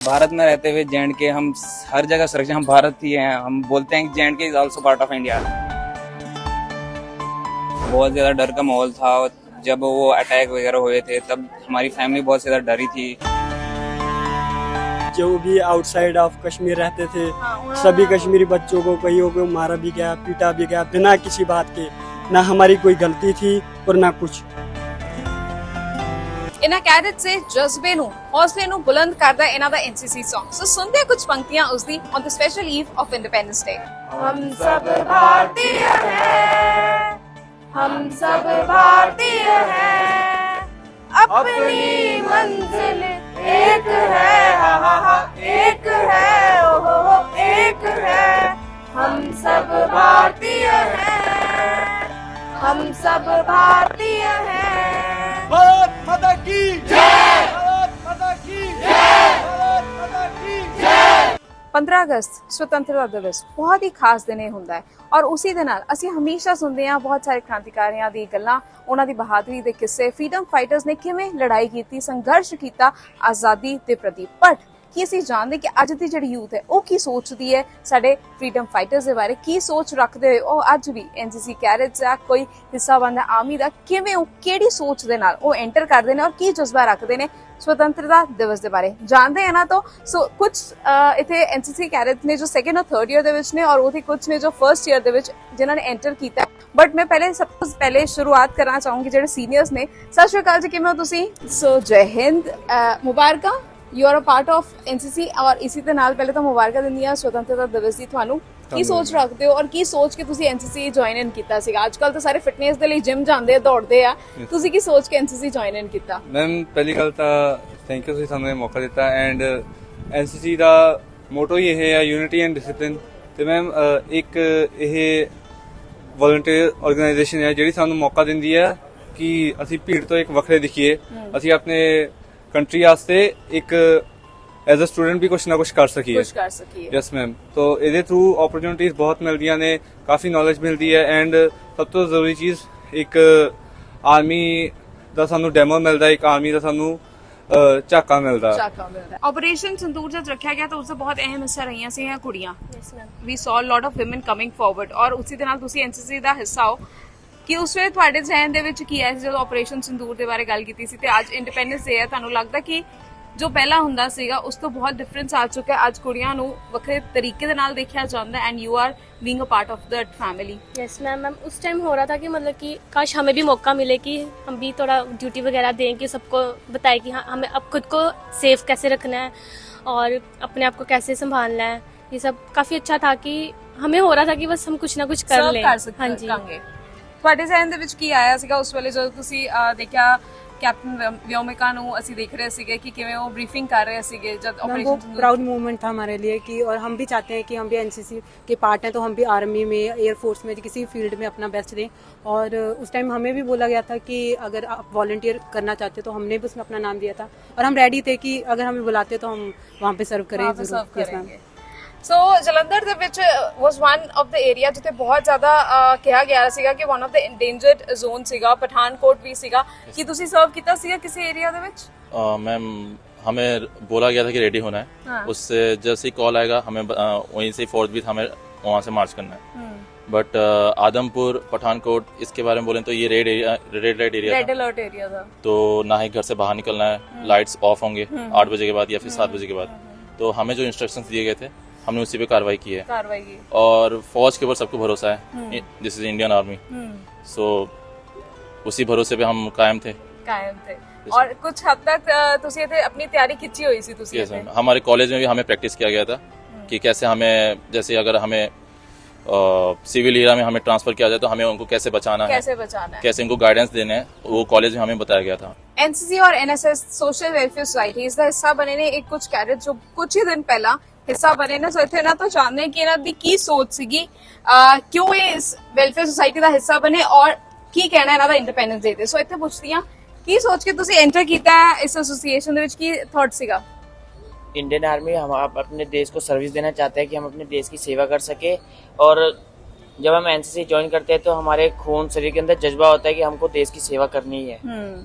भारत में रहते हुए जे हम हर जगह सुरक्षित, हम भारत ही हैं। हम बोलते हैं कि J is also part of India. बहुत ज़्यादा डर का माहौल था जब वो अटैक वगैरह हुए थे, तब हमारी फैमिली बहुत ज़्यादा डरी थी। जो भी आउटसाइड ऑफ कश्मीर रहते थे सभी कश्मीरी बच्चों को कईयों को मारा भी गया, पीटा भी गया बिना किसी बात के। ना हमारी कोई गलती थी और ना कुछ। इन्हां कैडेट्स से जज्बे नूं हौसले नूं बुलंद करदा इन्हां दा एनसीसी सॉन्ग। सो सुनते हैं कुछ पंक्तियां उसदी on the special eve of independence day. हम सब भारतीय हैं, हम सब भारतीय हैं, अपनी मंजिल एक है, हा हा हा एक है, ओ हो एक है। हम सब भारतीय हैं, हम सब भारतीय हैं। भारत माता की जय, भारत माता की जय, भारत माता की जय। 15 अगस्त स्वतंत्रता दिवस बहुत ही खास दिन ਹੁੰਦਾ ਹੈ ਔਰ ਉਸੇ ਦੇ ਨਾਲ ਅਸੀਂ ਹਮੇਸ਼ਾ ਸੁਣਦੇ ਹਾਂ ਬਹੁਤ ਸਾਰੇ ਕ੍ਰਾਂਤੀਕਾਰੀਆਂ ਦੀ ਗੱਲਾਂ, ਉਹਨਾਂ ਦੀ ਬਹਾਦਰੀ ਦੇ ਕਿੱਸੇ, ਫਰੀडम ਫਾਈਟਰਸ ਨੇ ਕਿਵੇਂ ਲੜਾਈ ਕੀਤੀ, ਸੰਘਰਸ਼ ਕੀਤਾ ਆਜ਼ਾਦੀ ਦੇ ਪ੍ਰਤੀ। ਬਟ ਕੀ ਅਸੀਂ ਜਾਣਦੇ ਕਿ ਅੱਜ ਦੀ ਜਿਹੜੀ ਯੂਥ ਹੈ ਉਹ ਕੀ ਸੋਚਦੀ ਹੈ ਸਾਡੇ ਫਰੀडम ਫਾਈਟਰਸ ਦੇ ਬਾਰੇ, ਕੀ ਸੋਚ ਰੱਖਦੇ ਹੋਏ ਉਹ ਅੱਜ ਵੀ ਐਨਸੀਸੀ ਕੈਡੇਟਸ ਆ, ਕੋਈ ਹਿੱਸਾ ਬਣਦਾ ਆਰਮੀ ਦਾ, ਕਿਵੇਂ ਉਹ ਕਿਹੜੀ ਸੋਚ ਦੇ ਨਾਲ ਉਹ ਐਂਟਰ ਕਰਦੇ ਨੇ ਔਰ ਕੀ ਜਜ਼ਬਾ ਰੱਖਦੇ ਨੇ स्वतंत्रता दिवस ਦੇ ਬਾਰੇ ਜਾਣਦੇ ਆ ਨਾ। तो ਸੋ ਕੁਝ ਇੱਥੇ ਐਨਸੀਸੀ ਕੈਡੇਟਸ ਨੇ ਜੋ ਸੈਕੰਡ ਔਰ ਥਰਡ ਈਅਰ ਦੇ ਵਿੱਚ ਨੇ ਔਰ ਉਹਦੇ ਕੁਝ ਨੇ ਜੋ ਫਰਸਟ ਈਅਰ ਦੇ ਵਿੱਚ ਜਿਨ੍ਹਾਂ ਨੇ ਐਂਟਰ ਕੀਤਾ। ਬਟ ਮੈਂ ਪਹਿਲੇ ਸਭ ਤੋਂ ਪਹਿਲੇ ਸ਼ੁਰੂਆਤ ਕਰਨਾ ਚਾਹੂੰਗੀ ਜਿਹੜੇ ਸੀਨੀਅਰਸ ਨੇ। ਸਤਿ ਸ਼੍ਰੀ ਅਕਾਲ ਜੀ, ਕਿਵੇਂ ਹੋ ਤੁਸੀਂ? ਸੋ ਜੈ ਹਿੰਦ, ਮੁਬਾਰਕਾਂ, you are a part of NCC ਔਰ ਇਸੇ ਦੇ ਨਾਲ ਪਹਿਲੇ ਤਾਂ ਮੁਬਾਰਕਾਂ ਦਿੰਦੀ ਆ स्वतंत्रता दिवस ਦੀ ਤੁਹਾਨੂੰ। ਕੀ ਸੋਚ ਰੱਖਦੇ ਹੋ ਔਰ ਕੀ ਸੋਚ ਕੇ ਤੁਸੀਂ ਐਨਸੀਸੀ ਜੁਆਇਨ ਇਨ ਕੀਤਾ ਸੀਗਾ? ਅੱਜ ਕੱਲ ਤਾਂ ਸਾਰੇ ਫਿਟਨੈਸ ਦੇ ਲਈ ਜਿਮ ਜਾਂਦੇ ਆ, ਦੌੜਦੇ ਆ, ਤੁਸੀਂ ਕੀ ਸੋਚ ਕੇ ਐਨਸੀਸੀ ਜੁਆਇਨ ਇਨ ਕੀਤਾ? ਮੈਮ ਪਹਿਲੀ ਗੱਲ ਤਾਂ ਥੈਂਕ ਯੂ ਤੁਸੀਂ ਸਾਨੂੰ ਇਹ ਮੌਕਾ ਦਿੱਤਾ। ਐਂਡ ਐਨਸੀਸੀ ਦਾ ਮੋਟੋ ਹੀ ਇਹ ਹੈ ਯੂਨਿਟੀ ਐਂਡ ਡਿਸਪਲਿਨ। ਤੇ ਮੈਮ ਇੱਕ ਇਹ ਵੋਲੰਟੀਅਰ ਆਰਗੇਨਾਈਜੇਸ਼ਨ ਹੈ ਜਿਹੜੀ ਸਾਨੂੰ ਮੌਕਾ ਦਿੰਦੀ ਹੈ ਕਿ ਅਸੀਂ ਭੀੜ ਤੋਂ ਇੱਕ ਵੱਖਰੇ ਦਿਖੀਏ, ਅਸੀਂ ਆਪਣੇ ਕੰਟਰੀ ਵਾਸਤੇ ਇੱਕ ਐਜ਼ ਅ ਸਟੂਡੈਂਟ ਵੀ ਕੁਛ ਨਾ ਕੁਛ ਕਰ ਸਕੀਏ। Yes ma'am. तो ਇਹਦੇ ਥਰੂ ਓਪਰਚੁਨਿਟੀਜ਼ ਬਹੁਤ ਮਿਲਦੀਆਂ ਨੇ, ਕਾਫੀ ਨੌਲੇਜ ਮਿਲਦੀ ਹੈ। ਐਂਡ ਸਭ ਤੋਂ ਜ਼ਰੂਰੀ ਚੀਜ਼ ਇੱਕ ਆਰਮੀ ਦਾ ਸਾਨੂੰ ਡੈਮੋ ਮਿਲਦਾ, ਇੱਕ ਆਰਮੀ ਦਾ ਸਾਨੂੰ ਝਾਕਾ ਮਿਲਦਾ। ਆਪਰੇਸ਼ਨ ਸੰਦੂਰ ਜਦ ਰੱਖਿਆ ਗਿਆ ਤਾਂ ਉਸ ਦਾ ਬਹੁਤ ਅਹਿਮ ਹਿੱਸਾ ਰਹੀਆਂ ਸੀ ਕੁੜੀਆਂ। ਵੀ ਸੌ lot of women coming forward ਔਰ ਉਸੇ ਦੇ ਨਾਲ ਤੁਸੀਂ ਐਨਸੀਸੀ ਦਾ ਹਿੱਸਾ ਹੋ। ਕਿ ਉਸ ਵੇਲੇ ਤੁਹਾਡੇ ਜ਼ਿਹਨ ਦੇ ਵਿੱਚ ਕੀ ਆਇਆ ਸੀ ਜਦੋਂ ਆਪਰੇਸ਼ਨ ਸੰਦੂਰ ਦੇ ਬਾਰੇ ਗੱਲ ਕੀਤੀ ਸੀ ਤੇ ਅੱਜ ਇੰਡੀਪੈਂਡੈਂਸ ਡੇ ਹੈ? ਤੁਹਾਨੂੰ ਲੱਗਦਾ ਕਿ ਜੋ ਪਹਿਲਾਂ ਹੁੰਦਾ ਸੀਗਾ ਉਸ ਤੋਂ ਬਹੁਤ ਡਿਫਰੈਂਸ ਆ ਚੁੱਕਾ ਹੈ? ਅੱਜ ਕੁੜੀਆਂ ਨੂੰ ਵੱਖਰੇ ਤਰੀਕੇ ਦੇ ਨਾਲ ਦੇਖਿਆ ਜਾਂਦਾ and you are being a part of that family. Yes ma'am. उस टाइम हो रहा था कि मतलब कि काश हमें भी मौका मिले कि हम भी थोड़ा ड्यूटी वगैरह दें, कि सबको बताए कि हाँ हमें अब खुद को सेफ कैसे रखना है और अपने आप को कैसे संभालना है। ये सब काफ़ी अच्छा था कि हमें हो रहा था कि बस हम कुछ ना कुछ कर लें। हाँ जी। ਤੁਹਾਡੇ ਜ਼ਿਹਨ ਦੇ ਵਿੱਚ ਕੀ ਆਇਆ ਸੀਗਾ ਉਸ ਵੇਲੇ ਜਦੋਂ ਤੁਸੀਂ ਦੇਖਿਆ कैप्टन व्योमिका ਨੂੰ ਅਸੀਂ देख रहे ਸੀਗੇ कि ਕਿਵੇਂ ਉਹ ब्रीफिंग कर रहे ਸੀਗੇ जब ऑपरेशन? प्राउड मूवमेंट था हमारे लिए कि और हम भी चाहते हैं कि हम भी एनसीसी के पार्ट हैं तो हम भी आर्मी में, एयरफोर्स में, किसी फील्ड में अपना बेस्ट दें। और उस टाइम हमें भी बोला गया था कि अगर आप वॉलंटियर करना चाहते तो हमने भी उसमें अपना नाम दिया था और हम रेडी थे कि अगर हमें बुलाते तो हम वहाँ पे सर्व करें। ਸੋ ਜਲੰਧਰ ਦੇ ਵਿੱਚ was one of the area ਜਿੱਥੇ ਬਹੁਤ ਜ਼ਿਆਦਾ ਕਿਹਾ ਗਿਆ ਸੀਗਾ ਕਿ ਵਨ ਆਫ ਦ ਇੰਡੇਂਜਰਡ ਜ਼ੋਨ ਸੀਗਾ, ਪਠਾਨਕੋਟ ਵੀ ਸੀਗਾ। ਕੀ ਤੁਸੀਂ ਸਰਵ ਕੀਤਾ ਸੀਗਾ ਕਿਸੇ ਏਰੀਆ ਦੇ ਵਿੱਚ? मैम हमें बोला गया था कि रेडी होना है। उससे जैसे ही कॉल आएगा हमें वहीं से फोर्थ भी हमें वहाँ से मार्च करना है। बट आदमपुर, पठानकोट, इसके बारे में बोलें तो ये red light area, red alert area था। तो ना ही घर से बाहर निकलना है, लाइट्स ऑफ होंगे 8 बजे के बाद या फिर 7 बजे के बाद। तो हमें जो इंस्ट्रक्शंस दिए गए थे हमने उसी पे कार्रवाई की है। और फौज के ऊपर सबको भरोसा है, दिस इज इंडियन आर्मी। सो उसी भरोसे पे हम कायम थे। और कुछ हद तक तुसी इथे अपनी तैयारी खिंची हुई सी तुसी? Yes ma'am. हमारे कॉलेज में भी हमें प्रैक्टिस किया गया था कि कैसे हमें, जैसे अगर हमें सिविल एरिया में हमें ट्रांसफर किया जाए तो हमें उनको कैसे बचाना है, कैसे उनको गाइडेंस देना है, वो कॉलेज में हमें बताया गया था। एनसीसी और एनएसएस सोशल वेलफेयर सोसाइटी इसका हिस्सा बने ने एक कुछ कैडेट जो कुछ ही दिन पहला हिस्सा बने ने। सो इथे ना तो जानने कि इन्हां दी की सोच सीगी, क्यों ये इस वेलफेयर सोसाइटी दा हिस्सा बने और की कहना इन्हां दा इंडिपेंडेंस डे ते। सो इथे पुछदी हां की सोच के तुसी एंटर कीता है इस एसोसिएशन दे विच, की थॉट सीगा? इंडियन आर्मी हम अपने देश को सर्विस देना चाहते हैं कि हम अपने देश की सेवा कर सके। और जब हम एनसीसी ज्वाइन करते हैं तो हमारे खून शरीर के अंदर जज्बा होता है कि हमको देश की सेवा करनी है।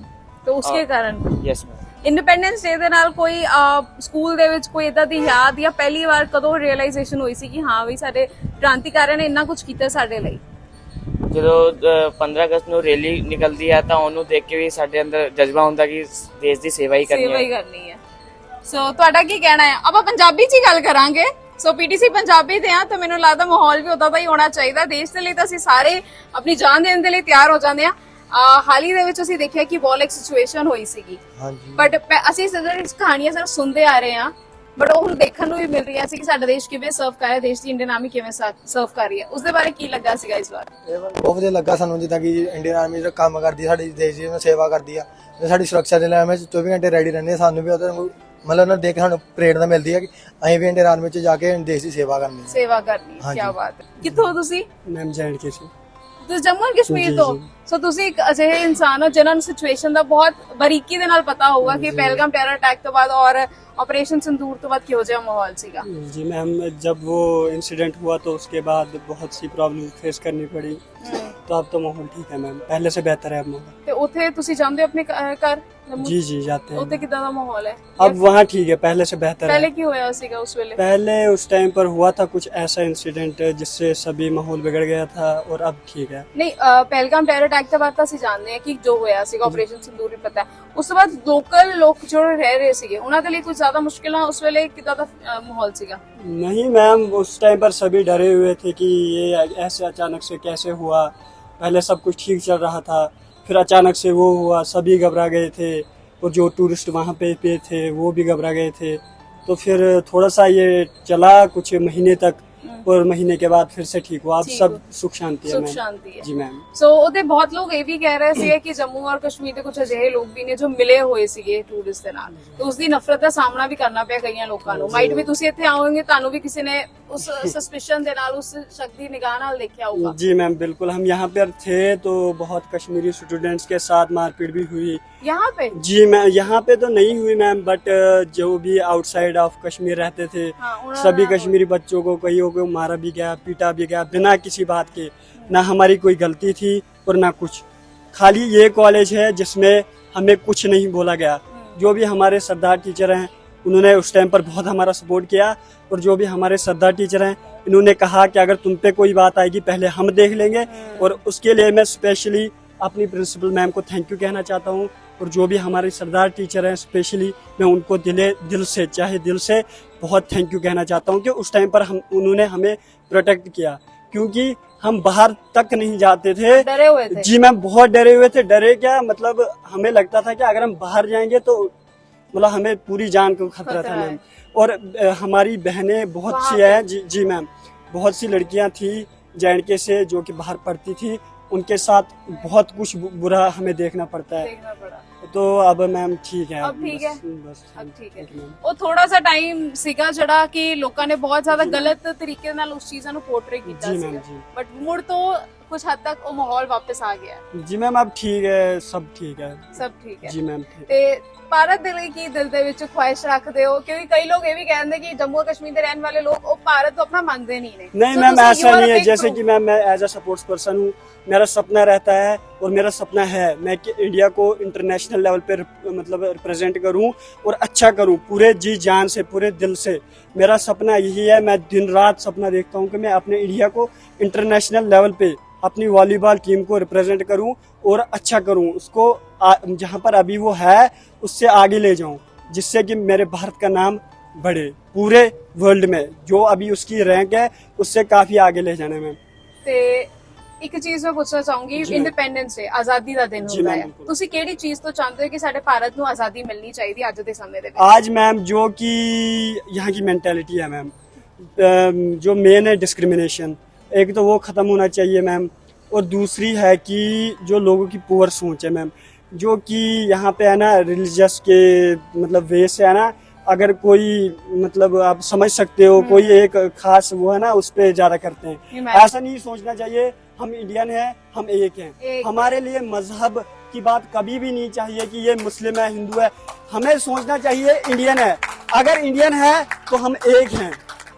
तो उसके कारण यस मैम। ਇੰਡੀਪੈਂਡੈਂਸ ਡੇ ਦੇ ਨਾਲ ਕੋਈ ਸਕੂਲ ਦੇ ਵਿੱਚ ਕੋਈ ਇਦਾਂ ਦੀ ਯਾਦ ਜਾਂ ਪਹਿਲੀ ਵਾਰ ਕਦੋਂ ਰਿਅਲਾਈਜੇਸ਼ਨ ਹੋਈ ਸੀ ਕਿ ਹਾਂ ਵੀ ਸਾਡੇ ਕ੍ਰਾਂਤੀਕਾਰੀਆਂ ਨੇ ਇੰਨਾ ਕੁਝ ਕੀਤਾ ਸਾਡੇ ਲਈ? ਜਦੋਂ 15 ਅਗਸਤ ਨੂੰ ਰੈਲੀ ਨਿਕਲਦੀ ਹੈ ਤਾਂ ਉਹਨੂੰ ਦੇਖ ਕੇ ਵੀ ਸਾਡੇ ਅੰਦਰ ਜਜ਼ਬਾ ਹੁੰਦਾ ਕਿ ਦੇਸ਼ ਦੀ ਸੇਵਾ ਹੀ ਕਰਨੀ ਹੈ। ਸੋ ਤੁਹਾਡਾ ਕੀ ਕਹਿਣਾ ਹੈ? ਆਪਾਂ ਪੰਜਾਬੀ 'ਚ ਹੀ ਗੱਲ ਕਰਾਂਗੇ। ਸੋ ਪੀਟੀਸੀ ਪੰਜਾਬੀ ਤੇ ਆ ਤਾਂ ਮੈਨੂੰ ਲੱਗਦਾ ਮਾਹੌਲ ਵੀ ਉਦਾਂ ਦਾ ਹੀ ਹੋਣਾ ਚਾਹੀਦਾ। ਦੇਸ਼ ਦੇ ਲਈ ਤਾਂ ਅਸੀਂ ਸਾਰੇ ਆਪਣੀ ਜਾਨ ਦੇਣ ਦੇ ਲਈ ਤਿਆਰ ਹੋ ਜਾਂਦੇ ਆ। ਹਾਲ ਹੀ ਦੇ ਵਿੱਚ ਅਸੀਂ ਦੇਖਿਆ ਕਿ ਵਾਰ ਸਿਚੁਏਸ਼ਨ ਹੋਈ ਸੀਗੀ, ਬਟ ਅਸੀਂ ਸਿਰਫ ਕਹਾਣੀਆਂ ਸਿਰਫ ਸੁਣਦੇ ਆ ਰਹੇ ਆ, ਬਟ ਉਹ ਹੁਣ ਦੇਖਣ ਨੂੰ ਵੀ ਮਿਲ ਰਹੀ ਸੀ ਕਿ ਸਾਡਾ ਦੇਸ਼ ਕਿਵੇਂ ਸਰਵ ਕਰ ਰਿਹਾ, ਦੇਸ਼ ਦੀ ਇੰਡੀਅਨ ਆਰਮੀ ਕਿਵੇਂ ਸਰਵ ਕਰ ਰਹੀ ਹੈ। ਉਸ ਦੇ ਬਾਰੇ ਕੀ ਲੱਗਾ ਸੀਗਾ ਇਸ ਵਾਰ? ਬਹੁਤ ਵਧੀਆ ਲੱਗਾ ਸਾਨੂੰ, ਜਿੱਦਾਂ ਕਿ ਇੰਡੀਅਨ ਆਰਮੀ ਦਾ ਕੰਮ ਕਰਦੀ ਹੈ, ਸਾਡੀ ਦੇਸ਼ ਦੀ ਸੇਵਾ ਕਰਦੀ ਆ, ਸਾਡੀ ਸੁਰੱਖਿਆ ਦੇ ਲਈ ਐਵੇਂ 24 ਘੰਟੇ ਰੈਡੀ ਰਹਿੰਦੇ ਆ। ਸਾਨੂੰ ਵੀ ਉਹਦੇ ਮਤਲਬ ਉਹਨਾਂ ਦੇਖ ਕੇ ਸਾਨੂੰ ਪ੍ਰੇਰਣਾ ਮਿਲਦੀ ਹੈ ਕਿ ਅਸੀਂ ਵੀ ਇੰਡੀਅਨ ਆਰਮੀ 'ਚ ਜਾ ਕੇ ਦੇਸ਼ ਦੀ ਸੇਵਾ ਕਰਨੀ ਹੈ। ਕੀ ਬਾਤ ਹੈ। ਕਿੱਥੋਂ ਤੁਸੀਂ? मैम J&K से। ਤੁਸੀਂ ਜੰਮੂ ਐਂਡ ਕਸ਼ਮੀਰ ਤੋਂ। ਸੋ ਤੁਸੀਂ ਇੱਕ ਅਜਿਹੇ ਇਨਸਾਨ ਹੋ ਜਿਨ੍ਹਾਂ ਨੂੰ ਸਿਚੁਏਸ਼ਨ ਦਾ ਬਹੁਤ ਬਰੀਕੀ ਦੇ ਨਾਲ ਪਤਾ ਹੋਊਗਾ ਕਿ ਪਹਿਲਗਾਮ ਟੈਰਰ ਅਟੈਕ ਤੋਂ ਬਾਅਦ ਔਰ ऑपरेशन सिंदूर तो बाद क्यों जिहा माहौल सीगा? जी मैम, जब वो इंसिडेंट हुआ तो उसके बाद बहुत सी प्रॉब्लम फेस करनी पड़ी, तो अब तो माहौल ठीक है मैम, पहले से बेहतर है अब माहौल। ਤੇ ਉੱਥੇ ਤੁਸੀਂ ਜਾਂਦੇ ਹੋ ਆਪਣੇ ਘਰ? जी जी जाते हैं। ਉੱਥੇ ਕਿਦਾਂ ਦਾ ਮਾਹੌਲ ਹੈ? अब वहाँ ठीक है, पहले से बेहतर है। ਪਹਿਲੇ ਕੀ ਹੋਇਆ ਸੀਗਾ ਉਸ ਵੇਲੇ? पहले उस टाइम पर हुआ था कुछ ऐसा इंसिडेंट जिससे सभी माहौल बिगड़ गया था, और अब ठीक है। ਨਹੀਂ ਪਹਿਲਗਾਮ ਟੈਰਰ ਅਟੈਕ ਤੋਂ ਬਾਅਦ ਤਾਂ ਅਸੀਂ ਜਾਣਦੇ ਹਾਂ ਕਿ ਜੋ ਹੋਇਆ ਸੀਗਾ ਆਪਰੇਸ਼ਨ ਸਿੰਦੂਰ ਵੀ ਪਤਾ ਹੈ। ਉਸ ਤੋਂ ਬਾਅਦ ਲੋਕਲ ਲੋਕ ਜੋ ਰਹਿ ਰਹੇ ਸੀਗੇ ਉਹਨਾਂ ਦੇ ਲਈ ਕੁਝ ज्यादा मुश्किल उस वेले कितना माहौल सीगा? नहीं मैम, उस टाइम पर सभी डरे हुए थे कि ये ऐसे अचानक से कैसे हुआ। पहले सब कुछ ठीक चल रहा था, फिर अचानक से वो हुआ, सभी घबरा गए थे, और जो टूरिस्ट वहाँ पे थे वो भी घबरा गए थे। तो फिर थोड़ा सा ये चला कुछ महीने तक, और महीने के बाद फिर से ठीक हुआ। अब सब सुख शांति है मैम। जी मैम। सो ਉਹਦੇ ਬਹੁਤ ਲੋਕ ਇਹ ਵੀ ਕਹਿ ਰਹੇ ਸੀ ਕਿ ਜੰਮੂ ਔਰ ਕਸ਼ਮੀਰ ਦੇ ਕੁਝ ਅਜਿਹੇ ਲੋਕ ਵੀ ਨੇ ਜੋ ਮਿਲੇ ਹੋਏ ਸੀਗੇ ਟੂਰਿਸਟ ਦੇ ਨਾਲ, ਤੇ ਉਸ ਦੀ ਨਫ਼ਰਤ ਦਾ ਸਾਹਮਣਾ ਵੀ ਕਰਨਾ ਪਿਆ ਕਈਆਂ ਲੋਕਾਂ ਨੂੰ। ਮਾਈਟ ਵੀ ਤੁਸੀਂ ਇੱਥੇ ਆਓਗੇ ਤੁਹਾਨੂੰ ਵੀ ਕਿਸੇ ਨੇ उस सस्पिशन ਦੇ ਨਾਲ उस शक्ति निगाह ਨਾਲ देखा होगा। जी मैम बिल्कुल, हम यहाँ पर थे तो बहुत कश्मीरी स्टूडेंट्स के साथ मारपीट भी हुई यहाँ पे। जी मैम, यहाँ पे तो नहीं हुई मैम, बट जो भी आउटसाइड ऑफ कश्मीर रहते थे सभी कश्मीरी बच्चों को कईयों को मारा भी गया, पीटा भी गया बिना किसी बात के। ना हमारी कोई गलती थी और ना कुछ, खाली ये कॉलेज है जिसमें हमें कुछ नहीं बोला गया। जो भी हमारे सरदार टीचर हैं उन्होंने उस टाइम पर बहुत हमारा सपोर्ट किया, और जो भी हमारे सरदार टीचर हैं इन्होंने कहा कि अगर तुम पे कोई बात आएगी पहले हम देख लेंगे। और उसके लिए मैं स्पेशली अपनी प्रिंसिपल मैम को थैंक यू कहना चाहता हूँ, और जो भी हमारे सरदार टीचर हैं स्पेशली मैं उनको दिल से बहुत थैंक यू कहना चाहता हूँ कि उस टाइम पर उन्होंने हमें प्रोटेक्ट किया, क्योंकि हम बाहर तक नहीं जाते थे, डरे हुए थे। जी मैम, बहुत डरे हुए थे। डरे क्या मतलब, हमें लगता था कि अगर हम बाहर जाएंगे तो मतलब हमें पूरी जान को खतरा था मैम। और हमारी बहनें बहुत सी हैं, जी मैम, बहुत सी लड़कियां थी J&K से जो कि बाहर पढ़ती थी, उनके साथ बहुत कुछ बुरा हमें देखना पड़ता है। तो अब मैम ठीक है, अब ठीक है, बस अब ठीक है। ਉਹ ਥੋੜਾ ਸਾ ਟਾਈਮ ਸੀਗਾ ਜਿਹੜਾ ਕਿ ਲੋਕਾਂ ਨੇ ਬਹੁਤ ਜ਼ਿਆਦਾ ਗਲਤ ਤਰੀਕੇ ਨਾਲ ਉਸ ਚੀਜ਼ਾਂ ਨੂੰ ਪੋਰਟਰੇ ਕੀਤਾ जी ਸੀ, मैम जी। ਬਟ ਮੁੜ ਤੋਂ ਕੁਝ ਹੱਦ ਤੱਕ ਉਹ ਮਾਹੌਲ ਵਾਪਸ ਆ ਗਿਆ। जी मैम, अब ठीक है, सब ठीक है। ਸਭ ਠੀਕ ਹੈ जी मैम ठीक। ਤੇ ਭਾਰਤ ਦੇ ਲਈ ਕੀ ਦਿਲ ਦੇ ਵਿੱਚ ਖੁਆਇਸ਼ ਰੱਖਦੇ ਹੋ? ਕਿਉਂਕਿ ਕਈ ਲੋग ਇਹ ਵੀ ਕਹਿੰਦੇ ਕਿ ਜੰਮੂ ਕਸ਼ਮੀਰ ਦੇ ਰਹਿਣ ਵਾਲੇ ਲੋग ਉਹ ਭਾਰਤ को अपना मानते नहीं ने। नहीं मैम, ऐसा नहीं है। जैसे कि मैम, मैं एज अ सपोर्ट्स पर्सन हूँ, मेरा सपना रहता है और मेरा सपना है मैं कि इंडिया को इंटरनेशनल लेवल पे मतलब रिप्रेजेंट करूँ और अच्छा करूँ पूरे जी जान से, पूरे दिल से। मेरा सपना यही है, मैं दिन रात सपना देखता हूँ कि मैं अपने इंडिया को इंटरनेशनल लेवल पे अपनी वॉलीबॉल टीम को रिप्रेजेंट करूं और अच्छा करूं, उसको जहां पर अभी वो है उससे आगे ले जाऊं, जिससे कि मेरे भारत का नाम बढ़े पूरे वर्ल्ड में। जो अभी उसकी रैंक है उससे काफी आगे ले जाने में। ਤੇ ਇੱਕ ਚੀਜ਼ ਮੈਂ ਪੁੱਛਣਾ ਚਾਹੂੰਗੀ, ਇੰਡੀਪੈਂਡੈਂਸ ਡੇ, ਆਜ਼ਾਦੀ ਦਾ ਦਿਨ ਹੁੰਦਾ ਹੈ, ਤੁਸੀਂ ਕਿਹੜੀ ਚੀਜ਼ ਤੋਂ ਚਾਹੁੰਦੇ ਹੋ ਕਿ ਸਾਡੇ ਭਾਰਤ ਨੂੰ ਆਜ਼ਾਦੀ ਮਿਲਣੀ ਚਾਹੀਦੀ ਅੱਜ ਦੇ ਸਮੇਂ ਦੇ ਵਿੱਚ? आज मैम जो कि यहाँ की मेंटालिटी है मैम, जो मेन है डिस्क्रिमिनेशन, एक तो वो ख़त्म होना चाहिए मैम, और दूसरी है कि जो लोगों की पुअर सोच है मैम, जो कि यहाँ पे है ना रिलीजियस के मतलब वे से है ना, अगर कोई मतलब आप समझ सकते हो कोई एक खास वो है ना उस पे ज़्यादा करते हैं। ऐसा नहीं सोचना चाहिए, हम इंडियन हैं, हम एक हैं। हमारे लिए मजहब की बात कभी भी नहीं चाहिए कि ये मुस्लिम है, हिंदू है। हमें सोचना चाहिए इंडियन है, अगर इंडियन है तो हम एक हैं।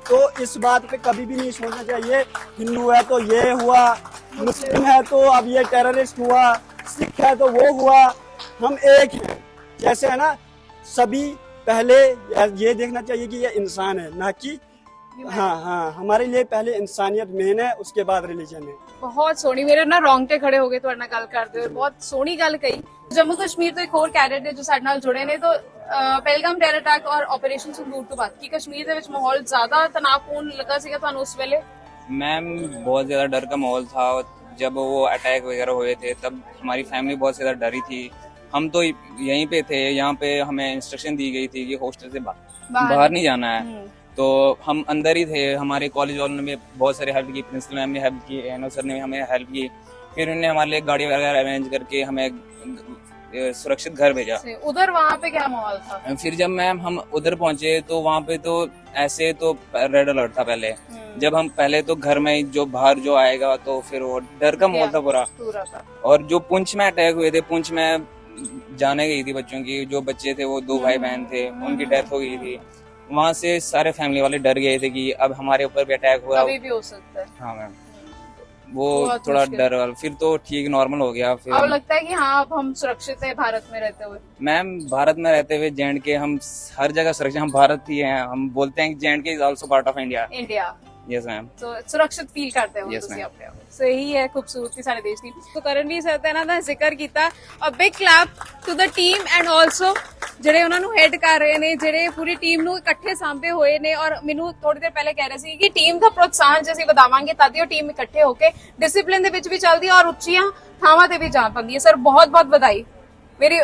तो इस बात पे कभी भी नहीं सोचना चाहिए हिंदू है तो ये हुआ, मुस्लिम है तो अब ये टेररिस्ट हुआ, सिख है तो वो हुआ। हम एक हैं, जैसे है ना सभी पहले ये देखना चाहिए कि ये इंसान है, ना कि हाँ, हमारे लिए पहले इंसानियत मेन है, उसके बाद रिलीजन है। ਬਹੁਤ ਸੋਹਣੀ, ਮੇਰੇ ਨਾ ਰੌਂਗਟੇ ਖੜੇ ਹੋ ਗਏ ਤੁਹਾਡੇ ਨਾਲ ਗੱਲ ਕਰਦੇ ਹੋਏ। ਬਹੁਤ ਸੋਹਣੀ ਗੱਲ ਕਹੀ। ਜੰਮੂ ਕਸ਼ਮੀਰ ਤੋਂ ਇੱਕ ਹੋਰ ਕੈਡਟ ਹੈ ਜੋ ਸਾਡੇ ਨਾਲ ਜੁੜੇ ਨੇ। ਤਾਂ ਪਹਿਲਗਾਮ ਟੈਰਰ ਅਟੈਕ ਔਰ ਆਪਰੇਸ਼ਨ ਸੰਦੂਰ ਤੋਂ ਬਾਅਦ ਕੀ ਕਸ਼ਮੀਰ ਦੇ ਵਿੱਚ ਮਾਹੌਲ ਜ਼ਿਆਦਾ ਤਣਾਅਪੂਰਨ ਲੱਗਾ ਸੀਗਾ ਤੁਹਾਨੂੰ ਉਸ ਵੇਲੇ? मैम बहुत ज़्यादा डर का माहौल था। जब वो अटैक वगैरह हुए थे तब हमारी फैमिली बहुत ज़्यादा डरी थी। हम तो यहीं पे थे, यहाँ पे हमें इंस्ट्रक्शन दी गई थी कि हॉस्टल से बाहर नहीं जाना है। तो हम अंदर ही थे। हमारे कॉलेज वालों ने भी बहुत सारी हेल्प की, प्रिंसिपल मैम ने हेल्प की, एनओ सर ने हमें हेल्प की। फिर उन्होंने हमारे लिए गाड़ी वगैरह अरेंज करके हमें सुरक्षित घर भेजा। उधर वहाँ पे क्या माहौल था? फिर जब मैम हम उधर पहुंचे तो वहाँ पे तो ऐसे तो रेड अलर्ट था पहले। जब हम पहले तो घर में जो बाहर जो आएगा तो फिर वो डर का माहौल था पूरा था। और जो पुंछ में अटैक हुए थे, पुंछ में जाने गई थी बच्चों की, जो बच्चे थे वो 2 भाई बहन थे, उनकी डेथ हो गई थी। वहाँ से सारे फैमिली वाले डर गए थे कि अब हमारे ऊपर भी अटैक हुआ, कभी भी हो सकता है। हाँ मैम, वो थोड़ा डर वाला। फिर तो ठीक नॉर्मल हो गया। फिर अब लगता है कि हाँ अब हम सुरक्षित है भारत में रहते हुए। मैम भारत में रहते हुए J&K हम हर जगह सुरक्षित, हम भारत ही हैं। हम बोलते हैं कि J&K is also part of India. Yes ma'am. तो सुरक्षित फील करते हो Yes, ਤੁਸੀਂ ma'am. ਆਪਣੇ ਆਪ ਨੂੰ। ਸਹੀ ਹੈ, ਖੂਬਸੂਰਤੀ ਸਾਡੇ ਦੇਸ਼ ਦੀ। तो ਕਰਨਵੀਰ ਸਰ ਦਾ ਇਹਨਾਂ ਦਾ ਜ਼ਿਕਰ ਕੀਤਾ। A big clap to the team and also ਜਿਹੜੇ ਉਹਨਾਂ ਨੂੰ ਹੈਡ ਕਰ ਰਹੇ ਨੇ, ਜਿਹੜੇ ਪੂਰੀ ਟੀਮ ਨੂੰ ਇਕੱਠੇ ਸਾਂਭੇ ਹੋਏ ਨੇ। ਔਰ ਮੈਨੂੰ ਥੋੜੀ ਦੇਰ ਪਹਿਲੇ ਕਹਿ ਰਹੇ ਸੀ ਕਿ ਟੀਮ ਦਾ ਪ੍ਰੋਤਸਾਹਨ ਜੇ ਅਸੀਂ ਵਧਾਵਾਂਗੇ ਤਦ ਹੀ ਉਹ ਟੀਮ ਇਕੱਠੇ ਹੋ ਕੇ ਡਿਸਪਲਿਨ ਦੇ ਵਿੱਚ ਵੀ ਚੱਲਦੀ ਹੈ ਔਰ ਉੱਚੀਆਂ ਥਾਵਾਂ ਤੇ ਵੀ ਜਾ ਪਾਉਂਦੀ ਹੈ। ਸਰ ਬਹੁਤ ਬਹੁਤ ਵਧਾਈ। ਮੇਰੀ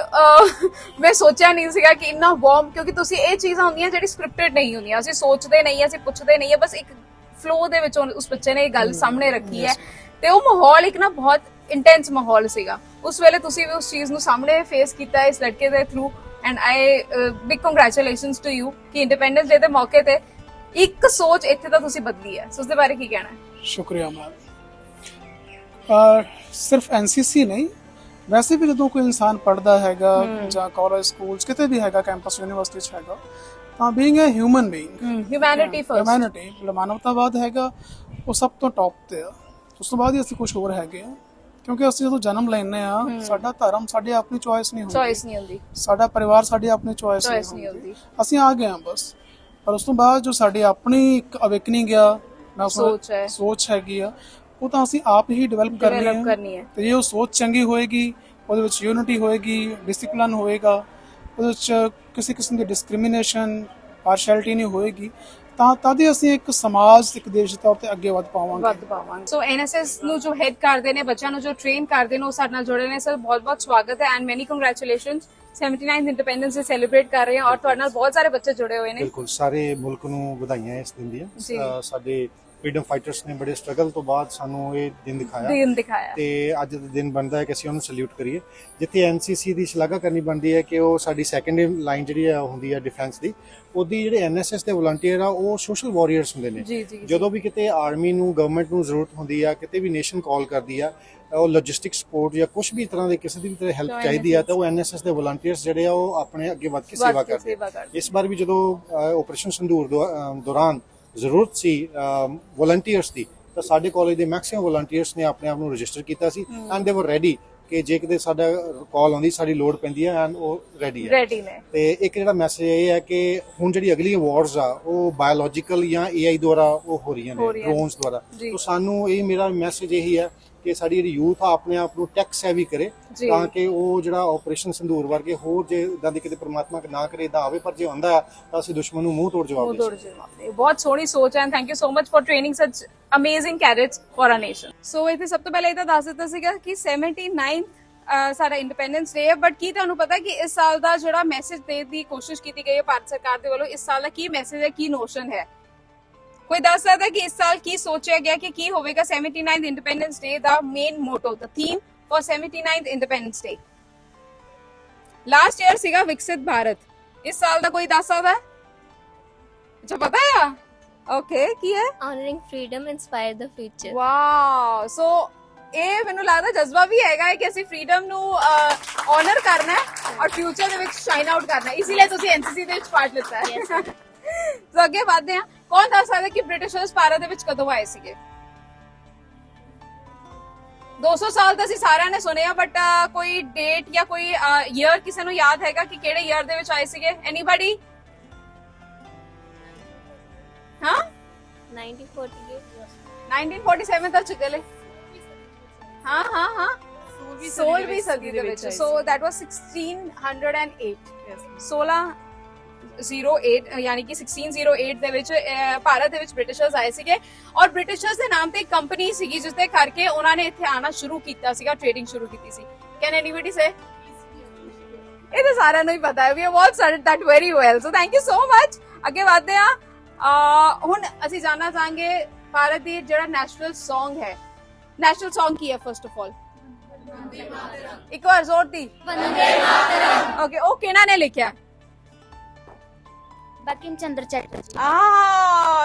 ਮੈਂ ਸੋਚਿਆ ਨਹੀਂ ਸੀਗਾ ਕਿ ਇੰਨਾ ਵਾਰਮ, ਕਿਉਂਕਿ ਤੁਸੀਂ ਇਹ ਚੀਜ਼ਾਂ ਹੁੰਦੀਆਂ ਜਿਹੜੀ ਸਕ੍ਰਿਪਟਡ ਨਹੀਂ ਹੁੰਦੀਆਂ। ਅਸੀਂ ਸੋਚਦੇ ਨਹੀਂ, ਅਸੀਂ ਪੁੱਛਦੇ ਨਹੀਂ, ਬਸ ਇੱਕ ਫਲੋ ਦੇ ਵਿੱਚ ਉਸ ਬੱਚੇ ਨੇ ਇਹ ਗੱਲ ਸਾਹਮਣੇ ਰੱਖੀ ਹੈ। ਤੇ ਉਹ ਮਾਹੌਲ ਇੱਕ ਨਾ ਬਹੁਤ ਇੰਟੈਂਸ ਮਾਹੌਲ ਸੀਗਾ ਉਸ ਵੇਲੇ। ਤੁਸੀਂ ਵੀ ਉਸ ਚੀਜ਼ ਨੂੰ ਸਾਹਮਣੇ ਫੇਸ ਕੀਤਾ ਇਸ ਲੜਕੇ ਦੇ through and a big congratulations to you ਕਿ ਇੰਡੀਪੈਂਡੈਂਸ ਡੇ ਦੇ ਮੌਕੇ ਤੇ ਇੱਕ ਸੋਚ ਇੱਥੇ ਤਾਂ ਤੁਸੀਂ ਬਦਲੀ ਹੈ। ਸੋ ਉਸ ਦੇ ਬਾਰੇ ਕੀ ਕਹਿਣਾ ਹੈ? ਸ਼ੁਕਰੀਆ ਮੈਮ। ਸਿਰਫ ਐਨਸੀਸੀ ਨਹੀਂ, ਵੈਸੇ ਵੀ ਜਦੋਂ ਕੋਈ ਇਨਸਾਨ ਪੜ੍ਹਦਾ ਹੈਗਾ ਜਾਂ ਕਾਲਜ ਸਕੂਲ ਕਿਤੇ ਵੀ ਹੈਗਾ, ਕੈਂਪਸ ਯੂਨੀਵਰਸਿਟੀ 'ਚ ਹੈਗਾ, ਤਾਂ being a human being, humanity first, humanity ਜਿਹੜਾ ਮਾਨਵਤਾਵਾਦ ਹੈਗਾ ਉਹ ਸਭ ਤੋਂ ਟੌਪ ਤੇ ਆ। ਉਸ ਤੋਂ ਬਾਅਦ ਹੀ ਅਸੀਂ ਕੁਝ ਹੋਰ ਹੈਗੇ ਆ, ਕਿਉਂਕਿ ਅਸੀਂ ਜਦੋਂ ਜਨਮ ਲੈਂਦੇ ਆ ਸਾਡਾ ਧਰਮ ਸਾਡੀ ਆਪਣੀ ਚੋਇਸ ਨਹੀਂ ਹੁੰਦੀ, ਸਾਡਾ ਪਰਿਵਾਰ ਸਾਡੀ ਆਪਣੀ ਚੋਇਸ ਨਹੀਂ ਹੁੰਦੀ। ਅਸੀਂ ਆ ਗਏ ਆ ਬਸ। ਪਰ ਉਸ ਤੋਂ ਬਾਅਦ ਜੋ ਸਾਡੀ ਆਪਣੀ ਇੱਕ ਅਵੇਕਨਿੰਗ ਆ, ਸੋਚ ਹੈਗੀ ਆ, ਉਹ ਤਾਂ ਅਸੀਂ ਆਪ ਹੀ ਡਿਵੈਲਪ ਕਰਨੀ ਹੈ। ਤੇ ਜੇ ਉਹ ਸੋਚ ਚੰਗੀ ਹੋਏਗੀ, ਉਹਦੇ ਵਿੱਚ ਯੂਨਿਟੀ ਹੋਏਗੀ, ਡਿਸਿਪਲਿਨ ਹੋਏਗਾ, ਉਹਦੇ ਵਿੱਚ ਕਿਸੇ ਕਿਸਮ ਦੀ ਡਿਸਕ੍ਰਿਮੀਨੇਸ਼ਨ, ਪਾਰਸ਼ੈਲਿਟੀ ਨਹੀਂ ਹੋਏਗੀ, ਤਾਂ ਤਦ ਹੀ ਅਸੀਂ ਇੱਕ ਸਮਾਜ, ਇੱਕ ਦੇਸ਼ ਦੇ ਤੌਰ ਤੇ ਅੱਗੇ ਵੱਧ ਪਾਵਾਂਗੇ। ਸੋ ਐਨਐਸਐਸ ਨੂੰ ਜੋ ਹੈਡ ਕਰਦੇ ਨੇ, ਬੱਚਿਆਂ ਨੂੰ ਜੋ ਟ੍ਰੇਨ ਕਰਦੇ ਨੇ, ਉਹ ਸਾਡੇ ਨਾਲ ਜੁੜੇ ਨੇ। ਸਰ ਬਹੁਤ ਬਹੁਤ ਸਵਾਗਤ ਹੈ ਐਂਡ ਮੈਨੀ congratulations. 79th independence day celebrate ਕਰ ਰਹੇ ਹਾਂ ਔਰ ਤੁਹਾਡੇ ਨਾਲ ਬਹੁਤ ਸਾਰੇ ਬੱਚੇ ਜੁੜੇ ਹੋਏ ਨੇ। ਬਿਲਕੁਲ, ਸਾਰੇ ਮੁਲਕ ਨੂੰ ਵਧਾਈਆਂ ਇਸ ਦਿਨ ਦੀਆਂ। ਸਾਡੇ ਫਰੀडम फाइटर्स ने बड़े स्ट्रगल तो बाद सानू ये दिन दिखाया ਤੇ ਅੱਜ ਦਾ ਦਿਨ ਬਣਦਾ ਹੈ ਕਿ ਅਸੀਂ ਉਹਨੂੰ ਸੈਲੂਟ ਕਰੀਏ। ਜਿੱਥੇ ਐਨਸੀਸੀ ਦੀ ਸ਼ਲਾਘਾ ਕਰਨੀ ਬਣਦੀ ਹੈ ਕਿ ਉਹ ਸਾਡੀ ਸੈਕੰਡ ਲਾਈਨ ਜਿਹੜੀ ਆ ਹੁੰਦੀ ਹੈ ਡਿਫੈਂਸ ਦੀ, ਉਹਦੀ ਜਿਹੜੇ ਐਨਐਸਐਸ ਦੇ ਵਲੰਟੀਅਰ ਆ ਉਹ ਸੋਸ਼ਲ ਵਾਰੀਅਰਸ ਹੁੰਦੇ ਨੇ। ਜਦੋਂ ਵੀ ਕਿਤੇ ਆਰਮੀ ਨੂੰ, ਗਵਰਨਮੈਂਟ ਨੂੰ ਜ਼ਰੂਰਤ ਹੁੰਦੀ ਆ, ਕਿਤੇ ਵੀ ਨੇਸ਼ਨ ਕਾਲ ਕਰਦੀ ਆ, ਉਹ ਲੌਜਿਸਟਿਕ ਸਪੋਰਟ ਜਾਂ ਕੁਝ ਵੀ ਤਰ੍ਹਾਂ ਦੇ ਕਿਸੇ ਦੀ ਵੀ ਤਰ੍ਹਾਂ ਹੈਲਪ ਚਾਹੀਦੀ ਆ, ਤਾਂ ਉਹ ਐਨਐਸਐਸ ਦੇ ਵਲੰਟੀਅਰਸ ਜਿਹੜੇ ਆ ਉਹ ਆਪਣੇ ਅੱਗੇ ਵੱਧ ਕੇ ਸੇਵਾ ਕਰਦੇ। ਇਸ ਵਾਰ ਵੀ ਜਦੋਂ ਆਪਰੇਸ਼ਨ ਸੰਦੂਰ ਦੌਰਾਨ ਜ਼ਰੂਰਤ ਸੀ ਵਲੰਟੀਅਰਸ ਦੀ, ਤਾਂ ਸਾਡੇ ਕਾਲਜ ਦੇ ਮੈਕਸਿਮਮ ਵਲੰਟੀਅਰਸ ਨੇ ਆਪਣੇ ਆਪ ਨੂੰ ਰਜਿਸਟਰ ਕੀਤਾ ਸੀ ਐਂਡ ਦੇ ਵਰ ਰੈਡੀ ਕਿ ਜੇ ਕਿਤੇ ਸਾਡਾ ਕਾਲ ਆਉਂਦੀ, ਸਾਡੀ ਲੋੜ ਪੈਂਦੀ ਹੈ, ਐਂਡ ਉਹ ਰੈਡੀ ਹੈ। ਤੇ ਇੱਕ ਜਿਹੜਾ ਮੈਸੇਜ ਇਹ ਹੈ ਕਿ ਹੁਣ ਜਿਹੜੀ ਅਗਲੀ ਅਵਾਰਡਸ ਆ ਉਹ ਬਾਇਓਲੋਜੀਕਲ ਜਾਂ AI ਦੁਆਰਾ ਉਹ ਹੋ ਰਹੀਆਂ ਨੇ, ਡਰੋਨਸ ਦੁਆਰਾ। ਤਾਂ ਸਾਨੂੰ ਇਹ ਮੇਰਾ ਮੈਸੇਜ ਇਹੀ ਹੈ ਕਿ ਸਾਡੀ ਜਿਹੜੀ ਯੂਥ ਆ ਆਪਣੇ ਆਪ ਨੂੰ ਟੈਕ ਸੈਵੀ ਕਰੇ, ਤਾਂ ਕਿ ਉਹ ਜਿਹੜਾ ਆਪਰੇਸ਼ਨ ਸੰਦੂਰ ਵਰਗੇ ਹੋਰ ਜੇ ਇਦਾਂ ਦੀ ਕਿਤੇ ਪਰਮਾਤਮਾ ਨਾ ਕਰੇ ਇਦਾਂ ਆਵੇ, ਪਰ ਜੇ ਆਉਂਦਾ ਤਾਂ ਅਸੀਂ ਦੁਸ਼ਮਣ ਨੂੰ ਮੂੰਹ ਤੋੜ ਜਵਾਬ ਦੇ। ਬਹੁਤ ਸੋਹਣੀ ਸੋਚ ਹੈ। Thank you so much for training such amazing cadets for our nation. So ਇੱਥੇ ਸਭ ਤੋਂ ਪਹਿਲਾਂ ਇਹ ਤਾਂ ਦੱਸ ਦਿੱਤਾ ਸੀਗਾ ਕਿ 79 ਸਾਡਾ ਇੰਡੀਪੈਂਡੈਂਸ ਡੇ ਹੈ, ਬਟ ਕੀ ਤੁਹਾਨੂੰ ਪਤਾ ਕਿ ਇਸ ਸਾਲ ਦਾ ਜਿਹੜਾ ਮੈਸੇਜ ਦੇਣ ਦੀ ਕੋਸ਼ਿਸ਼ ਕੀਤੀ ਗਈ ਹੈ ਭਾਰਤ ਸਰਕਾਰ ਦੇ ਵੱਲੋਂ, ਇਸ ਸਾਲ ਦਾ ਕੀ ਮੈਸੇਜ ਹੈ, ਕੀ ਨੋਸ਼ਨ ਹੈ? ਕੋਈ ਦੱਸ ਸਕਦਾ ਕਿ ਇਸ ਸਾਲ ਕੀ ਸੋਚਿਆ ਗਿਆ ਕਿ ਕੀ ਹੋਵੇਗਾ 79th ਇੰਡੀਪੈਂਡੈਂਸ ਡੇ ਦਾ ਮੇਨ ਮੋਟੋ, ਦਾ theme for 79th independence day? Last year ਸੀਗਾ ਵਿਕਸਿਤ ਭਾਰਤ, ਇਸ ਸਾਲ ਦਾ ਕੋਈ ਦੱਸ ਸਕਦਾ? ਅੱਛਾ ਪਤਾ ਹੈ? ਓਕੇ, ਕੀ ਹੈ? Honoring freedom, inspire the future. Wow, so ਇਹ ਮੈਨੂੰ ਲੱਗਦਾ ਜਜ਼ਬਾ ਵੀ ਹੈਗਾ ਕਿ ਅਸੀਂ ਫਰੀडम ਨੂੰ ਆਨਰ ਕਰਨਾ ਹੈ ਔਰ ਫਿਊਚਰ ਦੇ ਵਿੱਚ ਸ਼ਾਈਨ ਆਊਟ ਕਰਨਾ ਹੈ, ਇਸੇ ਲਈ ਤੁਸੀਂ ਐਨਸੀਸੀ ਦੇ ਵਿੱਚ ਪਾਰਟ ਲਿੱਤਾ ਹੈ। ਸੋ ਅੱਗੇ ਵਧਦੇ ਹਾਂ। ਕੌਣ ਦੱਸ ਸਕਦਾ ਕਿ ਬ੍ਰਿਟਿਸ਼ਰਸ ਭਾਰਤ ਦੇ ਵਿੱਚ ਕਦੋਂ ਆਏ ਸੀਗੇ? 200 ਸਾਲ ਤਾਂ ਅਸੀਂ ਸਾਰਿਆਂ ਨੇ ਸੁਣਿਆ, ਬਟ ਕੋਈ ਡੇਟ ਜਾਂ ਕੋਈ ਈਅਰ ਕਿਸੇ ਨੂੰ ਯਾਦ ਹੈਗਾ ਕਿ ਕਿਹੜੇ ਈਅਰ ਦੇ ਵਿੱਚ ਆਏ ਸੀਗੇ? ਐਨੀਬਾਡੀ? ਹਾਂ 1947 ਤੱਕ ਚਲੇ। ਹਾਂ 16ਵੀਂ ਸਦੀ ਦੇ ਵਿੱਚ। ਸੋ ਦੈਟ ਵਾਸ 1608 1608 ਯਾਨੀ ਕਿ 1608 ਦੇ ਵਿੱਚ ਭਾਰਤ ਦੇ ਵਿੱਚ ਬ੍ਰਿਟਿਸ਼ਰਸ ਆਏ ਸੀਗੇ, ਔਰ ਬ੍ਰਿਟਿਸ਼ਰਸ ਦੇ ਨਾਮ ਤੇ ਇੱਕ ਕੰਪਨੀ ਸੀਗੀ ਜਿਸ ਦੇ ਕਰਕੇ ਉਹਨਾਂ ਨੇ ਇੱਥੇ ਆਣਾ ਸ਼ੁਰੂ ਕੀਤਾ ਸੀਗਾ, ਟ੍ਰੇਡਿੰਗ ਸ਼ੁਰੂ ਕੀਤੀ ਸੀ। ਕੈਨ ਐਨੀਬਾਡੀ ਸੇ? ਇਹ ਤਾਂ ਸਾਰਿਆਂ ਨੂੰ ਹੀ ਪਤਾ ਹੈ। We have all studied that very well, so thank you so much. ਅੱਗੇ ਵਧਦੇ ਹਾਂ। ਹੁਣ ਅਸੀਂ ਜਾਨਣਾ ਚਾਹਾਂਗੇ ਭਾਰਤ ਦੀ ਜਿਹੜਾ ਨੈਸ਼ਨਲ Song ਹੈ, ਨੈਸ਼ਨਲ Song ਕੀ ਹੈ ਫਸਟ ਆਫ ਆਲ? ਇੱਕ ਵਾਰ ਜ਼ੋਰ ਦੀ। ਵੰਦੇ ਮਾਤਰਮ। ਓਕੇ, ਉਹ ਕਿਹਨਾਂ ਨੇ ਲਿਖਿਆ? Bankim Chandra Chatterjee.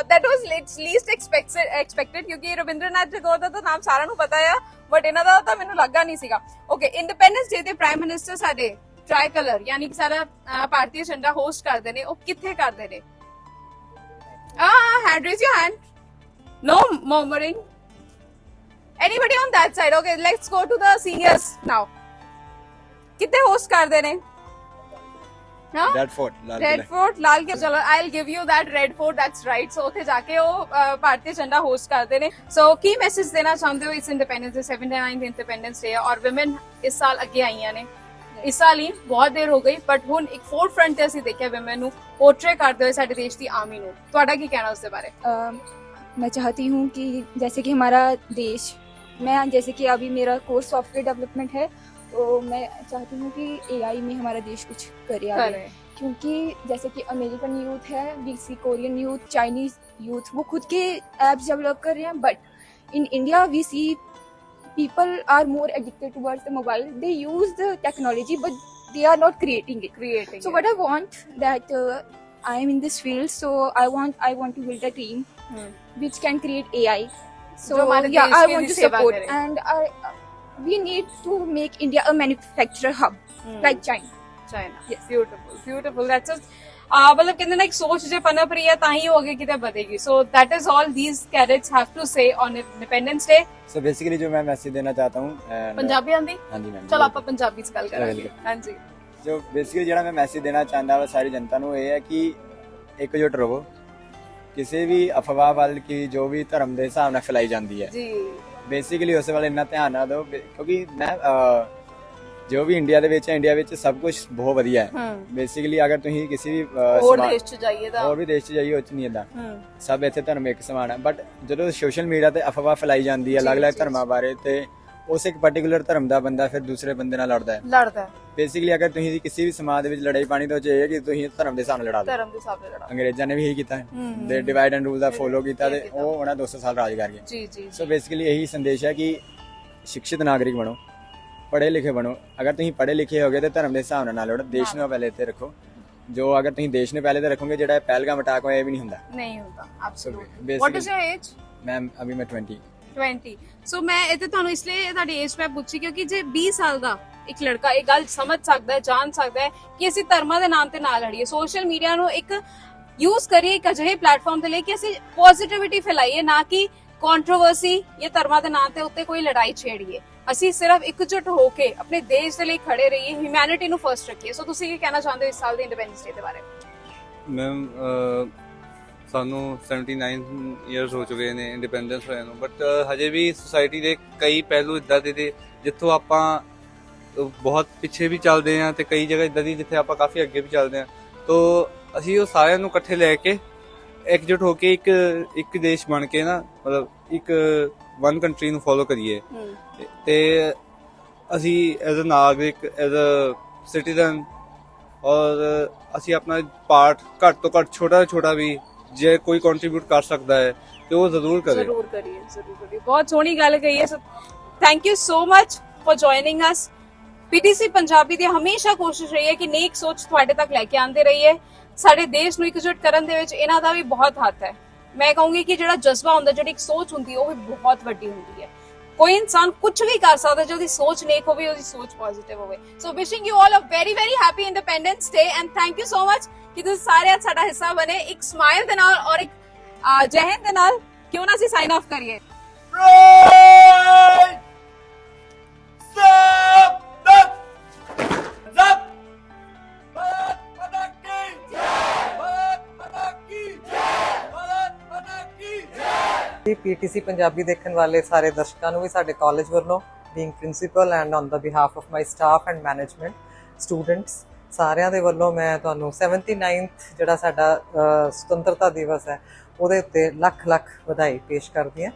that was least expected क्योंकि रविंद्रनाथ टैगोर ਦਾ ਤਾਂ ਨਾਮ ਸਾਰਿਆਂ ਨੂੰ ਪਤਾ ਆ, ਬਟ ਇਹਨਾਂ ਦਾ ਤਾਂ ਮੈਨੂੰ ਲੱਗਾ ਨਹੀਂ ਸੀਗਾ। ਓਕੇ, ਇੰਡੀਪੈਂਡੈਂਸ ਡੇ ਤੇ ਪ੍ਰਾਈਮ ਮਿਨਿਸਟਰ ਸਾਡੇ ਟ੍ਰਾਈਕਲਰ ਯਾਨੀ ਕਿ ਸਾਰਾ ਭਾਰਤੀ ਝੰਡਾ ਹੋਸਟ ਕਰਦੇ ਨੇ, ਉਹ ਕਿੱਥੇ ਕਰਦੇ ਨੇ? hand raise your hand. No murmuring. Anybody on that side? Okay, let's go to the seniors now. कितने host करते ने? Red Fort, Lal Qila. चलो, I'll give you that Red Fort. That's right. So उथे जाके वो भारतीय झंडा होस्ट करते ने। So की मैसेज देना चाहते हो इस independence day, 79th independence day, और women इस साल अगे आईयां ने? इस साल ही बहुत देर हो गई, बट हुण एक फोर्थ फ्रंट ते ਅਸੀਂ ਦੇਖਿਆ women ਨੂੰ पोर्ट्रे करते हुए ਸਾਡੇ देश ਦੀ आर्मी ਨੂੰ। ਤੁਹਾਡਾ ਕੀ ਕਹਿਣਾ ਉਸ ਦੇ ਬਾਰੇ? मैं चाहती हूँ कि जैसे कि हमारा देश, मैं जैसे कि अभी मेरा कोर्स सॉफ्टवेयर डेवलपमेंट है, तो मैं चाहती हूँ कि AI में हमारा देश कुछ करे आगे। क्योंकि जैसे कि अमेरिकन यूथ है, बीसी कोरियन यूथ, चाइनीज यूथ, वो खुद के एप्स डेवलप कर रहे हैं, but in India we see people are more addicted towards the mobile. They use the technology, but they are not creating it. So what I want that I am in this field, so I want to build a team which can create AI. So yeah, I want to support, and we need to make India a manufacturer hub like China. Yes, beautiful. That's just मतलब कहते ना एक सोच जो पनप रही है ताही होगी कितने बढ़ेगी। So that is all these cadets have to say on Independence Day. So basically जो मैं मैसेज देना चाहता हूँ, पंजाबी आंदी? हाँ जी मैम। चलो आप पंजाबी से गल करेंगे। हाँ जी। जो बेसिकली ਜਿਹੜਾ ਮੈਂ ਮੈਸੇਜ ਦੇਣਾ ਚਾਹੁੰਦਾ ਵਾ ਸਾਰੀ ਜਨਤਾ ਨੂੰ ਇਹ ਹੈ ਕਿ ਇਕਜੁੱਟ ਰਹੋ, ਕਿਸੇ ਵੀ ਅਫਵਾਹ ਵੱਲ ਕਿ ਜੋ ਵੀ ਧਰਮ ਦੇ ਹਿਸਾਬ ਨਾਲ ਫੈਲਾਈ ਜਾਂਦੀ ਹੈ ਜੀ, ਬੇਸਿਕਲੀ ਉਸ ਵੱਲ ਇੰਨਾ ਧਿਆਨ ਨਾ ਦਿਓ, ਕਿਉਂਕਿ ਮੈਂ ਜੋ ਵੀ ਇੰਡੀਆ ਦੇ ਵਿੱਚ ਹੈ, ਇੰਡੀਆ ਵਿੱਚ ਸਭ ਕੁਝ ਬਹੁਤ ਵਧੀਆ ਹੈ। ਬੇਸਿਕਲੀ ਅਗਰ ਤੁਸੀਂ ਕਿਸੇ ਵੀ ਹੋਰ ਦੇਸ਼ 'ਚ ਜਾਈਏ ਤਾਂ ਹੋਰ ਵੀ ਦੇਸ਼ 'ਚ ਜਾਈਏ, ਉਹ 'ਚ ਨਹੀਂ ਏਦਾਂ, ਸਭ ਇੱਥੇ ਧਰਮ ਇੱਕ ਸਮਾਨ ਹੈ। ਬਟ ਜਦੋਂ ਸੋਸ਼ਲ ਮੀਡੀਆ ਤੇ ਅਫਵਾਹ ਫੈਲਾਈ ਜਾਂਦੀ ਹੈ ਅਲੱਗ-ਅਲੱਗ ਧਰਮਾਂ ਬਾਰੇ, ਤੇ ਉਸ ਇੱਕ ਪਾਰਟਿਕੂਲਰ ਧਰਮ ਦਾ ਬੰਦਾ ਫਿਰ ਦੂਸਰੇ ਬੰਦੇ ਨਾਲ ਲੜਦਾ ਹੈ। ਬੇਸਿਕਲੀ ਅਗਰ ਤੁਸੀਂ ਕਿਸੇ ਵੀ ਸਮਾਜ ਦੇ ਵਿੱਚ ਲੜਾਈ ਪਾਣੀ ਤਾਂ ਚਾਹੀਏ ਕਿ ਤੁਸੀਂ ਧਰਮ ਦੇ ਹਿਸਾਬ ਨਾਲ ਲੜਾ ਲਓ। ਅੰਗਰੇਜ਼ਾਂ ਨੇ ਵੀ ਇਹੀ ਕੀਤਾ, ਦੇ divide and rule the follow ਕੀਤਾ, ਤੇ ਉਹ ਉਹਨਾਂ 200 ਸਾਲ ਰਾਜ ਕਰ ਗਏ। ਸੋ ਬੇਸਿਕਲੀ ਇਹੀ ਸੰਦੇਸ਼ ਹੈ ਕਿ ਸ਼ਿਕਸ਼ਿਤ ਨਾਗਰਿਕ ਬਣੋ, ਪੜ੍ਹੇ ਲਿਖੇ ਬਣੋ। ਅਗਰ ਤੁਸੀਂ ਪੜ੍ਹੇ ਲਿਖੇ ਹੋਗੇ ਤੇ ਧਰਮ ਦੇ ਹਿਸਾਬ ਨਾਲ ਲੜੋ, ਦੇਸ਼ ਨੂੰ ਪਹਿਲੇ ਤੇ ਰੱਖੋ। ਜੋ ਅਗਰ ਤੁਸੀਂ ਦੇਸ਼ ਨੂੰ ਪਹਿਲੇ ਤੇ ਰੱਖੋਗੇ, ਜਿਹੜਾ ਪਹਿਲਗਾਮ ਅਟੈਕ ਹੋਇਆ ਇਹ ਵੀ ਨਹੀਂ ਹੁੰਦਾ। Absolutely. What is your age? Ma'am ਅਭੀ ਮੈਂ 20। ਸੋ ਮੈਂ ਇਹ ਤੇ ਤੁਹਾਨੂੰ ਇਸ ਲਈ ਤੁਹਾਡੀ ਏਜ ਮੈਂ ਪੁੱਛੀ ਕਿਉਂਕਿ ਜੇ 20 ਸਾਲ ਦਾ ਇੱਕ ਲੜਕਾ ਇਹ ਗੱਲ ਸਮਝ ਸਕਦਾ ਹੈ, ਜਾਣ ਸਕਦਾ ਹੈ ਕਿ ਅਸੀਂ ਧਰਮਾਂ ਦੇ ਨਾਮ ਤੇ ਨਾ ਲੜੀਏ, ਸੋਸ਼ਲ ਮੀਡੀਆ ਨੂੰ ਇੱਕ ਯੂਜ਼ ਕਰੀਏ ਇੱਕ ਅਜਿਹੇ ਪਲੇਟਫਾਰਮ ਤੇ ਲਈ ਕਿ ਅਸੀਂ ਪੋਜ਼ਿਟਿਵਿਟੀ ਫੈਲਾਈਏ, ਨਾ ਕਿ ਕੰਟਰੋਵਰਸੀ ਜਾਂ ਧਰਮਾਂ ਦੇ ਨਾਮ ਤੇ ਉੱਤੇ ਕੋਈ ਲੜਾਈ ਛੇੜੀਏ। ਅਸੀਂ ਸਿਰਫ ਇਕਜੁੱਟ ਹੋ ਕੇ ਆਪਣੇ ਦੇਸ਼ ਦੇ ਲਈ ਖੜੇ ਰਹੀਏ, ਹਿਊਮੈਨਿਟੀ ਨੂੰ ਫਰਸਟ ਰੱਖੀਏ। ਸੋ ਤੁਸੀਂ ਕੀ ਕਹਿਣਾ ਚਾਹੁੰਦੇ ਹੋ ਇਸ ਸਾਲ ਦੇ ਇੰਡੀਪੈਂਡੈਂਸ ਡੇ ਦੇ ਬਾਰੇ? ਮੈਮ ਸਾਨੂੰ 79 ਇਅਰਸ ਹੋ ਚੁੱਕੇ ਨੇ ਇੰਡੀਪੈਂਡੈਂਸ ਹੋਏ ਨੂੰ, ਬਟ ਹਜੇ ਵੀ ਸੋਸਾਇਟੀ ਦੇ ਕਈ ਪਹਿਲੂ ਇੱਦਾਂ ਦੇ ਨੇ ਜਿੱਥੋਂ ਆਪਾਂ ਬਹੁਤ ਪਿੱਛੇ ਵੀ ਚੱਲਦੇ ਹਾਂ, ਤੇ ਕਈ ਜਗ੍ਹਾ ਇੱਦਾਂ ਦੀ ਜਿੱਥੇ ਆਪਾਂ ਕਾਫੀ ਅੱਗੇ ਵੀ ਚੱਲਦੇ ਹਾਂ। ਤੋ ਅਸੀਂ ਉਹ ਸਾਰਿਆਂ ਨੂੰ ਇਕੱਠੇ ਲੈ ਕੇ ਇਕਜੁੱਟ ਹੋ ਕੇ ਇੱਕ ਦੇਸ਼ ਬਣ ਕੇ ਨਾ, ਮਤਲਬ ਇੱਕ ਵਨ ਕੰਟਰੀ ਨੂੰ ਫੋਲੋ ਕਰੀਏ, ਤੇ ਅਸੀਂ ਐਜ਼ ਅ ਨਾਗਰਿਕ, ਐਜ਼ ਅ ਸਿਟੀਜ਼ਨ, ਔਰ ਅਸੀਂ ਆਪਣਾ ਪਾਰਟ ਘੱਟ ਤੋਂ ਘੱਟ ਛੋਟਾ ਵੀ ਜੇ ਕੋਈ ਕੰਟਰੀਬਿਊਟ ਕਰ ਸਕਦਾ ਹੈ ਤੇ ਉਹ ਜ਼ਰੂਰ ਕਰੇ। ਜ਼ਰੂਰ ਕਰੀਏ। ਬਹੁਤ ਸੋਹਣੀ ਗੱਲ ਕਹੀ ਹੈ। Thank you so much for joining us. PTC Punjabi ਦੀ ਹਮੇਸ਼ਾ ਕੋਸ਼ਿਸ਼ ਰਹੀ ਹੈ ਕਿ ਨੇਕ ਸੋਚ ਤੁਹਾਡੇ ਤੱਕ ਲੈ ਕੇ ਆਉਂਦੇ ਰਹੀਏ। ਸਾਡੇ ਦੇਸ਼ ਨੂੰ ਇਕਜੁੱਟ ਕਰਨ ਦੇ ਵਿੱਚ ਇਹਨਾਂ ਦਾ ਵੀ ਬਹੁਤ ਹੱਥ ਹੈ। ਮੈਂ ਕਹੂੰਗੀ ਕਿ ਜਿਹੜਾ ਜਜ਼ਬਾ ਹੁੰਦਾ, ਜਿਹੜੀ ਇੱਕ ਸੋਚ ਹੁੰਦੀ ਹੈ, ਉਹ ਵੀ ਬਹੁਤ ਵੱਡੀ ਹੁੰਦੀ ਹੈ। ਕੋਈ ਇਨਸਾਨ ਕੁਝ ਵੀ ਕਰ ਸਕਦਾ ਜੇ ਉਹਦੀ ਸੋਚ ਨੇਕ ਹੋਵੇ, ਉਹਦੀ ਸੋਚ ਪੋਜ਼ਿਟਿਵ ਹੋਵੇ। So wishing you all a very very happy Independence Day and thank you so much ਕਿ ਤੁਸੀਂ ਸਾਰੇ ਅੱਜ ਸਾਡਾ ਹਿੱਸਾ ਬਣੇ। ਇੱਕ ਸਮਾਈਲ ਦੇ ਨਾਲ ਔਰ ਇੱਕ ਜੈ ਹਿੰਦ ਦੇ ਨਾਲ ਕਿਉਂ ਨਾ ਅਸੀਂ ਸਾਈਨ ਆਫ ਕਰੀਏ। जबरदस्त जब भारत माता की जय भारत माता की जय भारत माता की जय ਪੀਟੀਸੀ ਪੰਜਾਬੀ ਦੇਖਣ ਵਾਲੇ ਸਾਰੇ ਦਰਸ਼ਕਾਂ ਨੂੰ ਵੀ ਸਾਡੇ ਕਾਲਜ ਵੱਲੋਂ being principal and on the behalf of my staff and management students ਸਾਰਿਆਂ ਦੇ ਵੱਲੋਂ ਮੈਂ ਤੁਹਾਨੂੰ 79th ਜਿਹੜਾ ਸਾਡਾ ਸੁਤੰਤਰਤਾ ਦਿਵਸ ਹੈ ਉਹਦੇ ਉੱਤੇ ਲੱਖ ਲੱਖ ਵਧਾਈ ਪੇਸ਼ ਕਰਦੀ ਹਾਂ।